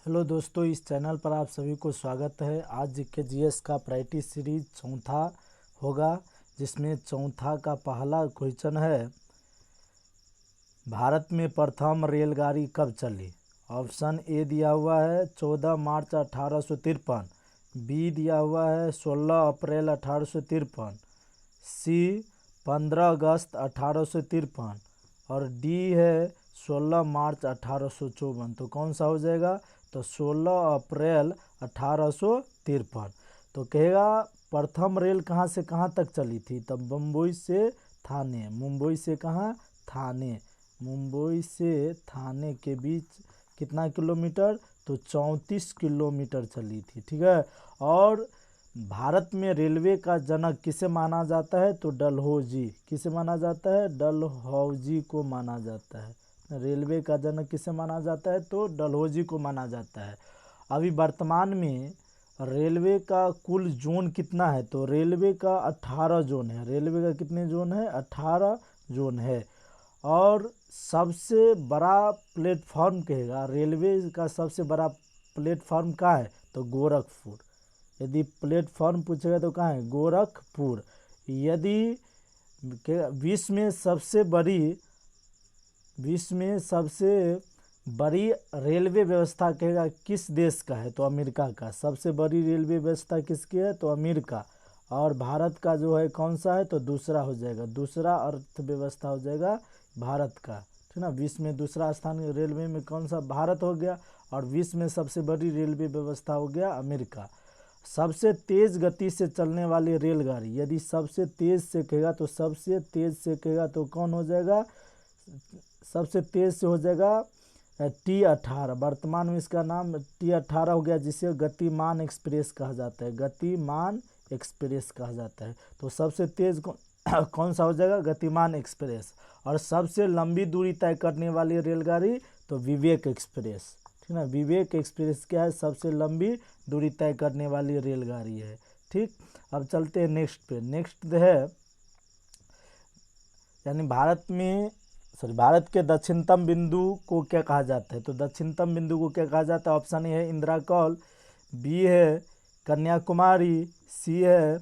Hello दोस्तों, इस channel पर आप सभी को स्वागत है। आज के जीएस का प्रैक्टिस सीरीज चौथा होगा, जिसमें चौथा का पहला क्वेश्चन है, भारत में प्रथम रेलगाड़ी कब चली। ऑप्शन ए दिया हुआ है 14 मार्च 1853, बी दिया हुआ है 16 अप्रैल 1853, सी 15 अगस्त 1853 और डी है 16 मार्च 1854। तो कौन सा हो जाएगा? तो 16 अप्रैल 1853। तो कहेगा प्रथम रेल कहाँ से कहाँ तक चली थी? तब मुंबई से थाने। मुंबई से कहाँ? थाने। मुंबई से थाने के बीच कितना किलोमीटर? तो 34 किलोमीटर चली थी। ठीक है। और भारत में रेलवे का जनक किसे माना जाता है? तो डलहौजी। किसे माना जाता है? डलहौजी को माना जाता है। रेलवे का जनक किसे माना जाता है? तो डलहौजी को माना जाता है। अभी वर्तमान में रेलवे का कुल जोन कितना है? तो रेलवे का 18 जोन है। रेलवे का कितने जोन है? 18 जोन है। और सबसे बड़ा प्लेटफॉर्म कहेगा, रेलवे का सबसे बड़ा प्लेटफॉर्म कहाँ है? तो गोरखपुर। यदि प्लेटफॉर्म पूछेगा तो कहाँ है? गोरखपुर। यदि विश्व में सबसे बड़ी रेलवे व्यवस्था कहेगा किस देश का है? तो अमेरिका का। सबसे बड़ी रेलवे व्यवस्था किसकी है? तो अमेरिका। और भारत का जो है कौन सा है? तो दूसरा हो जाएगा। दूसरा अर्थव्यवस्था हो जाएगा भारत का। ठीक ना। विश्व में दूसरा स्थान रेलवे में कौन सा? भारत हो गया। और विश्व में सबसे बड़ी रेलवे व्यवस्था हो गया अमेरिका। सबसे तेज गति से चलने वाली रेलगाड़ी, यदि सबसे तेज से कहेगा तो सबसे तेज से कहेगा तो कौन हो जाएगा? सबसे तेज से हो जाएगा T18। वर्तमान में इसका नाम T18 हो गया, जिसे गतिमान एक्सप्रेस कहा जाता है। गतिमान एक्सप्रेस कहा जाता है। तो सबसे तेज कौन सा हो जाएगा? गतिमान एक्सप्रेस। और सबसे लंबी दूरी तय करने वाली रेलगाड़ी तो विवेक एक्सप्रेस। ठीक है। विवेक एक्सप्रेस क्या है? सबसे लंबी दूरी तय करने वाली रेलगाड़ी है। ठीक। अब चलते हैं नेक्स्ट पे। नेक्स्ट है, यानी भारत के दक्षिणतम बिंदु को क्या कहा जाता है? तो दक्षिणतम बिंदु को क्या कहा जाता है? ऑप्शन ए है इंदिरा कॉल, बी है कन्याकुमारी, सी है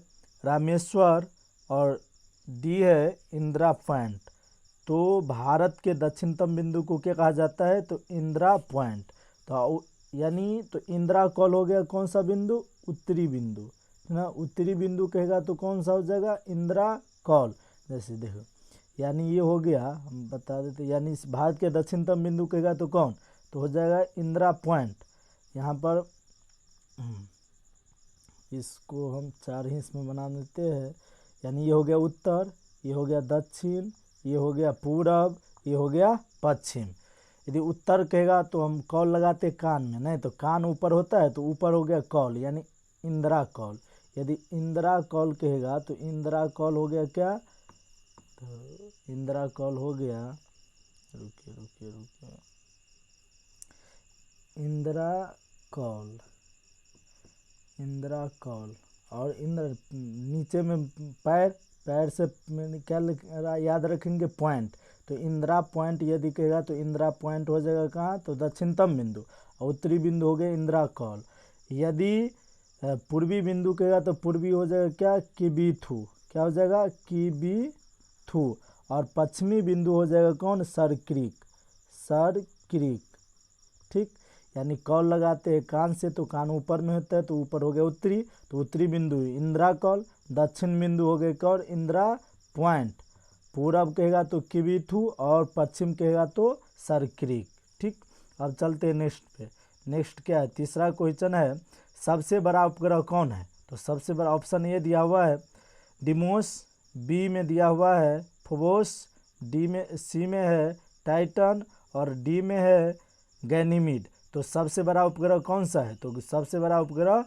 रामेश्वर और डी है इंदिरा पॉइंट। तो भारत के दक्षिणतम बिंदु को क्या कहा जाता है? तो इंदिरा पॉइंट। तो यानी तो इंदिरा कॉल हो गया कौन सा बिंदु? उत्तरी बिंदु ना। उत्तरी बिंदु कहेगा तो कौन सा हो जाएगा? इंदिरा कॉल। जैसे देखो, यानी ये हो गया, हम बता देते, यानी भारत के दक्षिणतम बिंदु कहेगा तो कौन? तो हो जाएगा इंदिरा पॉइंट। यहाँ पर इसको हम 4 हिस्से में बना देते हैं। यानी ये हो गया उत्तर, ये हो गया दक्षिण, ये हो गया पूरब, ये हो गया पश्चिम। यदि उत्तर कहेगा तो हम कॉल लगाते कान में, नहीं तो कान ऊपर होता है तो ऊपर हो गया कॉल, यानी इंदिरा कॉल। यदि इंदिरा कॉल कहेगा तो इंदिरा कॉल हो गया क्या? तो इंदिरा कॉल हो गया, रुकिए, इंदिरा कॉल। और नीचे में पैर से क्या याद रखेंगे? पॉइंट। तो इंदिरा पॉइंट यदि कहेगा तो इंदिरा पॉइंट हो जाएगा कहाँ? तो दक्षिणतम बिंदु। और उत्तरी बिंदु हो गया इंदिरा कॉल। यदि पूर्वी बिंदु कहेगा तो पूर्वी हो जाएगा क्या? किबीथू। क्या हो जाएगा? किबीथू। और पश्चिमी बिंदु हो जाएगा कौन? Sir creek. ठीक। यानी कॉल लगाते हैं कान से तो कान ऊपर में होता है तो ऊपर हो गया उत्तरी, तो उत्तरी बिंदु इंदिरा कॉल। दक्षिण बिंदु हो गए कौन? इंदिरा पॉइंट। पूरब कहेगा तो किबीथू और पश्चिम कहेगा तो सरक्रीक। ठीक। अब चलते हैं नेक्स्ट पे। नेक्स्ट क्या है? तीसरा क्वेश्चन है, सबसे बड़ा उपग्रह कौन है? तो सबसे बड़ा ऑप्शन ये दिया हुआ है डिमोस, बी में दिया हुआ है फोबोस, सी में है टाइटन और डी में है गैनीमीड। तो सबसे बड़ा उपग्रह कौन सा है? तो सबसे बड़ा उपग्रह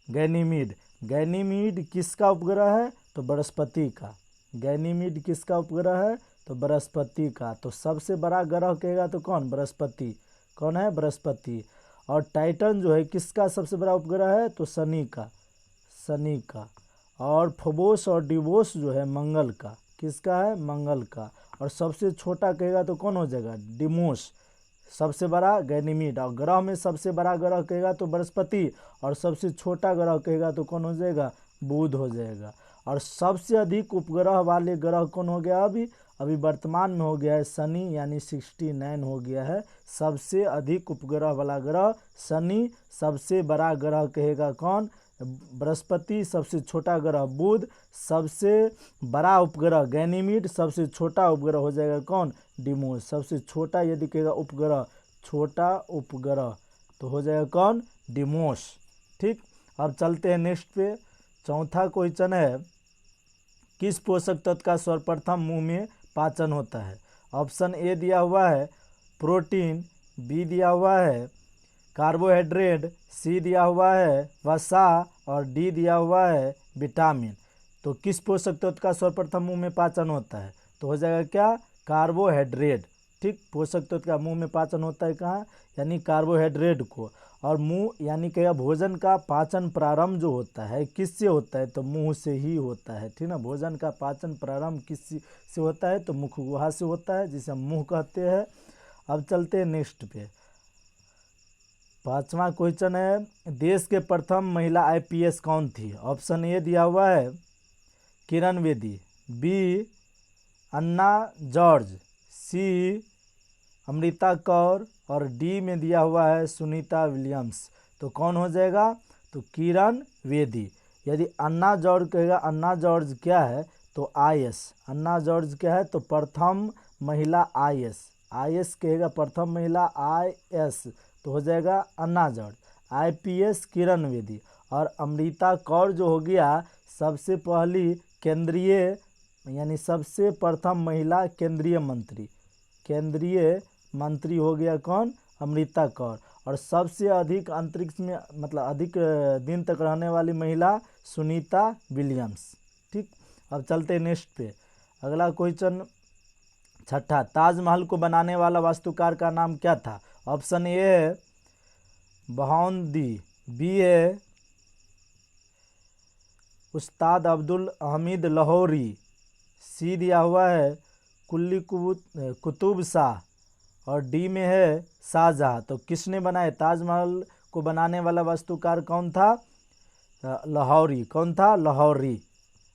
गैनीमीड। गैनीमीड किसका उपग्रह है? तो बृहस्पति का। गैनीमीड किसका उपग्रह है? तो बृहस्पति का। तो सबसे बड़ा ग्रह कहेगा तो कौन? बृहस्पति। कौन है? बृहस्पति। और टाइटन जो है किसका सबसे बड़ा उपग्रह है? तो शनि का। और फोबोस और डिवोस जो है मंगल का। किसका है? मंगल का। और सबसे छोटा कहेगा तो कौन हो जाएगा? डिमोस। सबसे बड़ा गैनीमीड, और ग्रह में सबसे बड़ा ग्रह कहेगा तो बृहस्पति, और सबसे छोटा ग्रह कहेगा तो कौन हो जाएगा, बुध हो जाएगा। और सबसे अधिक उपग्रह वाले ग्रह कौन हो गया, अभी वर्तमान में हो गया है शनि, यानी 69 हो गया है। सबसे अधिक उपग्रह वाला ग्रह शनि, सबसे बड़ा ग्रह कहेगा कौन, बृहस्पति, सबसे छोटा ग्रह बुध, सबसे बड़ा उपग्रह गैनीमीड, सबसे छोटा उपग्रह हो जाएगा कौन, डिमोस। सबसे छोटा यदि कहेगा उपग्रह, छोटा उपग्रह, तो हो जाएगा कौन, डिमोस। ठीक, अब चलते हैं नेक्स्ट पे। चौथा क्वेश्चन है, किस पोषक तत्व का सर्वप्रथम मुंह में पाचन होता है। ऑप्शन ए दिया हुआ है प्रोटीन, बी दिया हुआ है कार्बोहाइड्रेट, सी दिया हुआ है वसा, और डी दिया हुआ है विटामिन। तो किस पोषक तत्व का सर्वप्रथम मुंह में पाचन होता है, तो हो जाएगा क्या, कार्बोहाइड्रेट। ठीक, पोषक तत्व का मुंह में पाचन होता है कहाँ, यानी कार्बोहाइड्रेट को। और मुंह यानी क्या, भोजन का पाचन प्रारंभ जो होता है किससे होता है, तो मुंह से ही होता है। ठीक ना, भोजन का पाचन प्रारंभ किस से होता है, तो मुख गुहा से होता है, जिसे हम मुंह कहते हैं। अब चलते हैं नेक्स्ट पे। पांचवा क्वेश्चन है, देश के प्रथम महिला आईपीएस कौन थी। ऑप्शन ए दिया हुआ है किरण बेदी, बी अन्ना जॉर्ज, सी अमृता कौर, और डी में दिया हुआ है सुनीता विलियम्स। तो कौन हो जाएगा, तो किरण बेदी। यदि अन्ना जॉर्ज कहेगा, अन्ना जॉर्ज क्या है, तो आईएएस। अन्ना जॉर्ज क्या है, तो प्रथम महिला आईएएस। आईएएस कहेगा प्रथम महिला आईएएस, तो हो जाएगा अन्ना जॉर्ज। आईपीएस किरण बेदी। और अमृता कौर जो हो गया सबसे पहली केंद्रीय, यानी सबसे प्रथम महिला केंद्रीय मंत्री। केंद्रीय मंत्री हो गया कौन, अमृता कौर। और सबसे अधिक अंतरिक्ष में, मतलब अधिक दिन तक रहने वाली महिला सुनीता विलियम्स। ठीक, अब चलते हैं नेक्स्ट पे। अगला क्वेश्चन छठा, ताजमहल को बनाने वाला वास्तुकार का नाम क्या था। ऑप्शन ए है बहाउद्दीन, बी है उस्ताद अब्दुल हमीद लाहौरी, सी दिया हुआ है कुली कुतुब शाह, और डी में है शाहजहाँ। तो किसने बनाए, ताजमहल को बनाने वाला वास्तुकार कौन था, लाहौरी। कौन था, लाहौरी।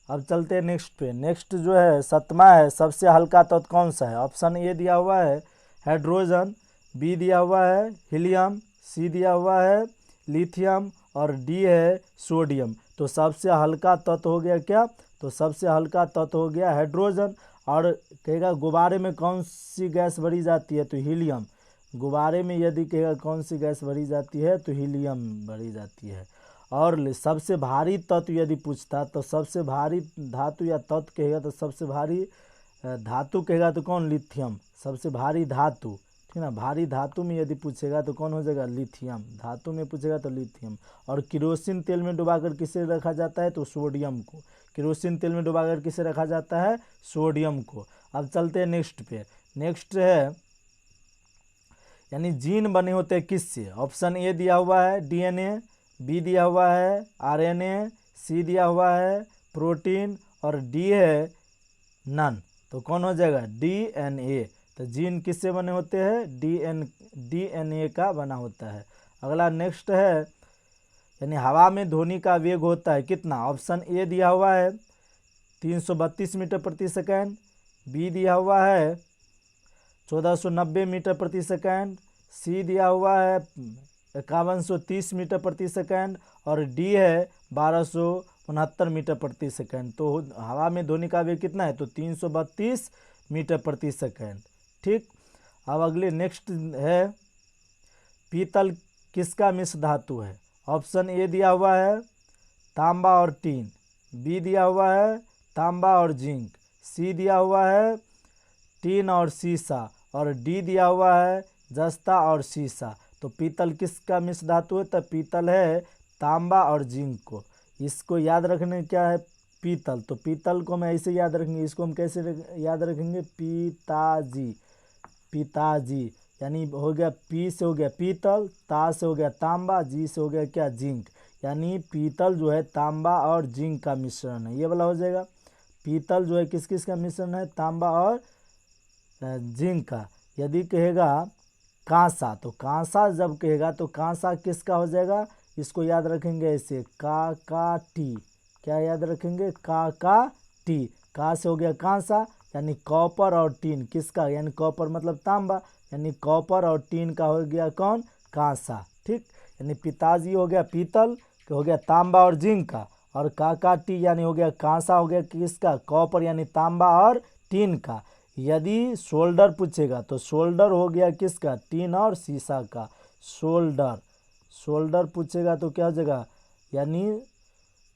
अब चलते हैं नेक्स्ट पे। नेक्स्ट जो है सतमा है, सबसे हल्का तत्व कौन सा है। ऑप्शन ए दिया हुआ है हाइड्रोजन, बी दिया हुआ है हीलियम, सी दिया हुआ है लिथियम, और डी है सोडियम। तो सबसे हल्का तत्व हो गया क्या, तो सबसे हल्का तत्व हो गया हाइड्रोजन। और कहेगा गुब्बारे में कौन सी गैस भरी जाती है, तो हीलियम। गुब्बारे में यदि कहेगा कौन सी गैस भरी जाती है, तो हीलियम भरी जाती है। और सबसे भारी तत्व यदि पूछता, तो सबसे भारी धातु या तत्व कहेगा तो सबसे भारी धातु कहेगा तो कौन, लिथियम। सबसे भारी धातु, ठीक ना, भारी धातु में यदि पूछेगा तो कौन हो जाएगा, लिथियम। धातु में पूछेगा तो लिथियम। और केरोसिन तेल में डुबाकर किसे रखा जाता है, तो सोडियम को। केरोसिन तेल में डुबाकर किसे रखा जाता है, सोडियम को। अब चलते हैं नेक्स्ट पे। नेक्स्ट है, यानी जीन बने होते हैं किससे। ऑप्शन ए दिया हुआ है डीएनए, बी दिया हुआ है आरएनए, सी दिया हुआ है प्रोटीन, और डी है नन। तो कौन हो जाएगा, डीएनए। तो जीन किससे बने होते हैं, डीएनए का बना होता है। अगला नेक्स्ट है, यानी हवा में ध्वनि का वेग होता है कितना। ऑप्शन ए दिया हुआ है 332 मीटर प्रति सेकंड, बी दिया हुआ है 1490 मीटर प्रति सेकंड, सी दिया हुआ है 5130 मीटर प्रति सेकंड, और डी है 1269 मीटर प्रति सेकंड। तो हवा में ध्वनि का वेग कितना है, तो 332 मीटर प्रति सेकंड। ठीक, अब अगले नेक्स्ट है, पीतल किसका मिश्र धातु है। ऑप्शन ए दिया हुआ है तांबा और टीन, बी दिया हुआ है तांबा और जिंक, सी दिया हुआ है टीन और सीसा, और डी दिया हुआ है जस्ता और सीसा। तो पीतल किसका मिश्र धातु है, तो पीतल है तांबा और जिंक को। इसको याद रखने क्या है, पीतल। तो पीतल को हम ऐसे याद रखेंगे, इसको हम कैसे याद रखेंगे, पिताजी। पिताजी, यानी हो गया पी से हो गया पीतल, ता से हो गया तांबा, जी से हो गया क्या, जिंक। यानी पीतल जो है तांबा और जिंक का मिश्रण है, ये वाला हो जाएगा। पीतल जो है किस किस का मिश्रण है, तांबा और जिंक का। यदि कहेगा कांसा, तो कांसा जब कहेगा तो कांसा किसका हो जाएगा, इसको याद रखेंगे ऐसे का टी, क्या याद रखेंगे का टी, का से हो गया कांसा यानी कॉपर और टीन किसका, यानी कॉपर मतलब तांबा, यानी कॉपर और टीन का हो गया कौन, कांसा। ठीक, यानी पिताजी हो गया पीतल, हो गया तांबा और जिंक का, और का टी यानी हो गया कांसा, हो गया किसका, कॉपर यानी तांबा और टीन का। यदि शोल्डर पूछेगा तो शोल्डर हो गया किसका, टीन और सीसा का, शोल्डर, शोल्डर पूछेगा तो क्या हो जाएगा, यानी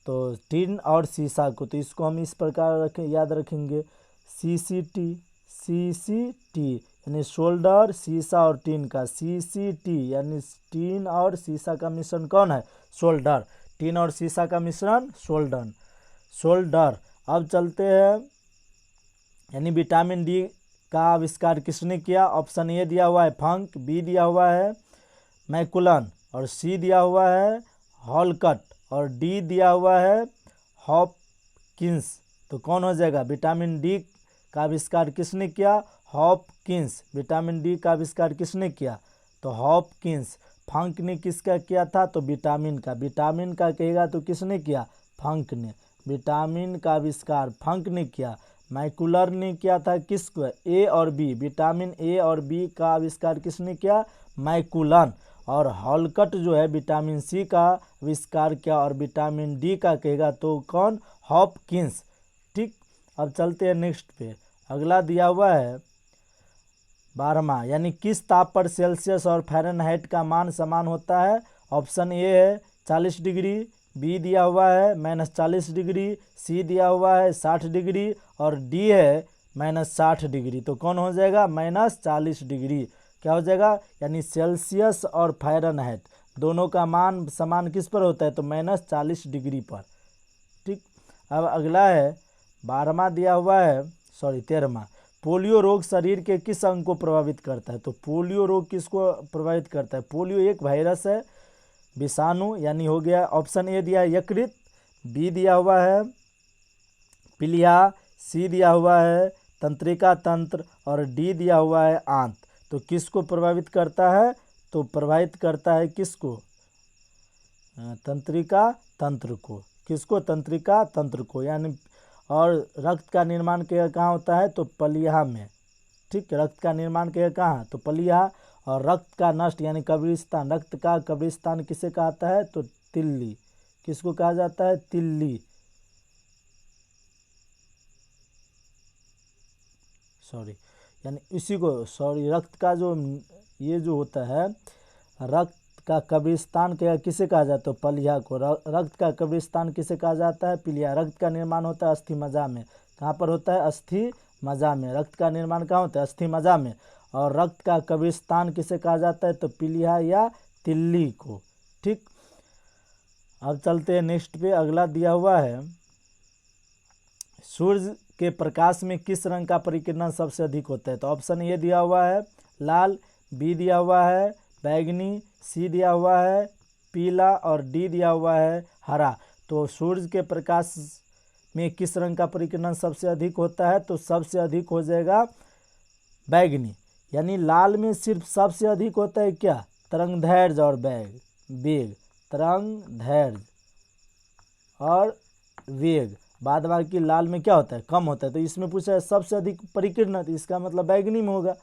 तो टीन और सीसा को, तो इसको हम इस प्रकार याद रखेंगे सी यानी शोल्डर सीसा और टीन का, सी यानी टीन और सीसा का मिश्रण कौन है, शोल्डर, टीन और सीसा का मिश्रण शोल्डर। अब चलते हैं, यानी विटामिन डी का आविष्कार किसने किया, ऑप्शन ए दिया हुआ है फंक, बी दिया हुआ है मैकुलन, और सी दिया हुआ है हॉलकट, और डी दिया हुआ है हॉपकिंस। तो कौन हो जाएगा, विटामिन डी का आविष्कार किसने किया, हॉपकिंस, विटामिन डी का आविष्कार किसने किया, तो हॉपकिंस। फंक ने किसका किया था, तो विटामिन का कहेगा तो किसने किया, फंक ने, विटामिन का आविष्कार फंक ने किया। मैकुलर ने किया था किसको, ए और बी, विटामिन ए और बी का आविष्कार किसने किया, मैकुलन। और हॉलकट जो है विटामिन सी का आविष्कार किया, और विटामिन डी का कहेगा तो कौन, हॉपकिंस। ठीक, अब चलते हैं नेक्स्ट पे, अगला दिया हुआ है 12वां, यानी किस ताप पर सेल्सियस और फ़ारेनहाइट का मान समान होता है, ऑप्शन ए है 40 डिग्री, बी दिया हुआ है -40 डिग्री, सी दिया हुआ है 60 डिग्री, और डी है -60 डिग्री। तो कौन हो जाएगा, -40 डिग्री, क्या हो जाएगा, यानी सेल्सियस और फ़ारेनहाइट दोनों का मान समान किस पर होता है, तो -40 डिग्री पर। ठीक, अब अगला है 12वां दिया हुआ है, 13वां, पोलियो रोग शरीर के किस अंग को प्रभावित करता है, तो पोलियो रोग किसको प्रभावित करता है, पोलियो एक वायरस है, विषाणु, यानी हो गया ऑप्शन ए दिया है यकृत, बी दिया हुआ है पीलिया, सी दिया हुआ है तंत्रिका तंत्र, और डी दिया हुआ है आंत। तो किसको प्रभावित करता है, तो प्रभावित करता है किसको, तंत्रिका तंत्र को, किसको, तंत्रिका तंत्र को, यानी और रक्त का निर्माण कहाँ होता है, तो पलिया में। ठीक, रक्त का निर्माण कहाँ, तो पलिया। और रक्त का नष्ट यानी कब्रिस्तान, रक्त का कब्रिस्तान किसे कहता है, तो तिल्ली, किसको कहा जाता है, तिल्ली, यानी इसी को, रक्त का जो ये जो होता है, रक्त का कब्रिस्तान किसे कहा जाता है, तो पलिया को, रक्त का कब्रिस्तान किसे कहा जाता है, पीलिया। रक्त का निर्माण होता है अस्थि मज्जा में, कहाँ पर होता है, अस्थि मज्जा में, रक्त का निर्माण कहाँ होता है, अस्थि मज्जा में। और रक्त का कब्रिस्तान किसे कहा जाता है, तो पीलिया या तिल्ली को। ठीक, अब चलते हैं नेक्स्ट पे, अगला दिया हुआ है, सूर्य के प्रकाश में किस रंग का परिकिरण सबसे अधिक होता है, तो ऑप्शन ए दिया हुआ है लाल, बी दिया हुआ है बैगनी, सी दिया हुआ है पीला, और डी दिया हुआ है हरा। तो सूर्य के प्रकाश में किस रंग का परिकिरण सबसे अधिक होता है, तो सबसे अधिक हो जाएगा बैगनी, यानी लाल में सिर्फ सबसे अधिक होता है क्या, तरंगदैर्घ्य और वेग, तरंगदैर्घ्य और वेग, बाद बाकी लाल में क्या होता है, कम होता है। तो इसमें पूछा है सबसे अधिक परिकिरण, तो इसका मतलब बैगनी में होगा,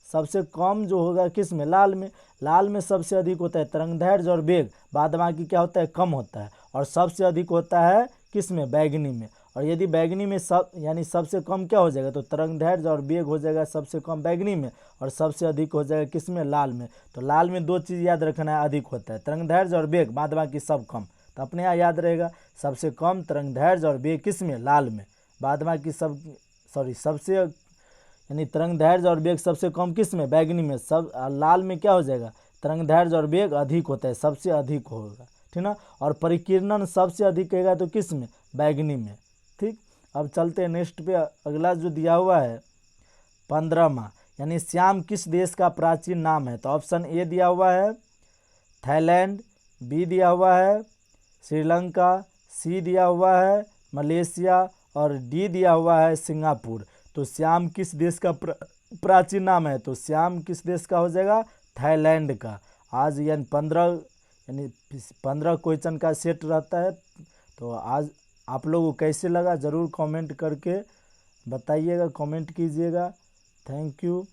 सबसे कम जो होगा किस में, लाल में। लाल में सबसे अधिक होता है तरंगदैर्घ्य और वेग, बाद बाकी क्या होता है, कम होता है, और सबसे अधिक होता है किस में, बैगनी में। और यदि बैगनी में यानी सबसे कम क्या हो जाएगा, तो तरंगदैर्घ्य और वेग हो जाएगा सबसे कम बैगनी में, और सबसे अधिक हो जाएगा किस में, लाल में। तो लाल में दो चीज़ याद रखना है, अधिक होता है तरंगदैर्घ्य और वेग, बाद बाकी सब कम। तो अपने यहाँ याद रहेगा सबसे कम तरंगदैर्घ्य और वेग किस में, लाल में, बाद बाकी सब सबसे यानी तरंगदैर्घ्य और वेग सबसे कम किस में, बैगनी में। सब लाल में क्या हो जाएगा, तरंगदैर्घ्य और वेग अधिक होता है, सबसे अधिक होगा, ठीक ना। और परिकिरण सबसे अधिक कहेगा तो किस में, बैगनी में। ठीक, अब चलते हैं नेक्स्ट पे, अगला जो दिया हुआ है 15वां, यानी श्याम किस देश का प्राचीन नाम है, तो ऑप्शन ए दिया हुआ है थाईलैंड, बी दिया हुआ है श्रीलंका, सी दिया हुआ है मलेशिया, और डी दिया हुआ है सिंगापुर। तो श्याम किस देश का प्राचीन नाम है, तो श्याम किस देश का हो जाएगा, थाईलैंड का। आज यानी 15 क्वेश्चन का सेट रहता है। तो आज आप लोगों को कैसे लगा ज़रूर कमेंट करके बताइएगा, कमेंट कीजिएगा। Thank you.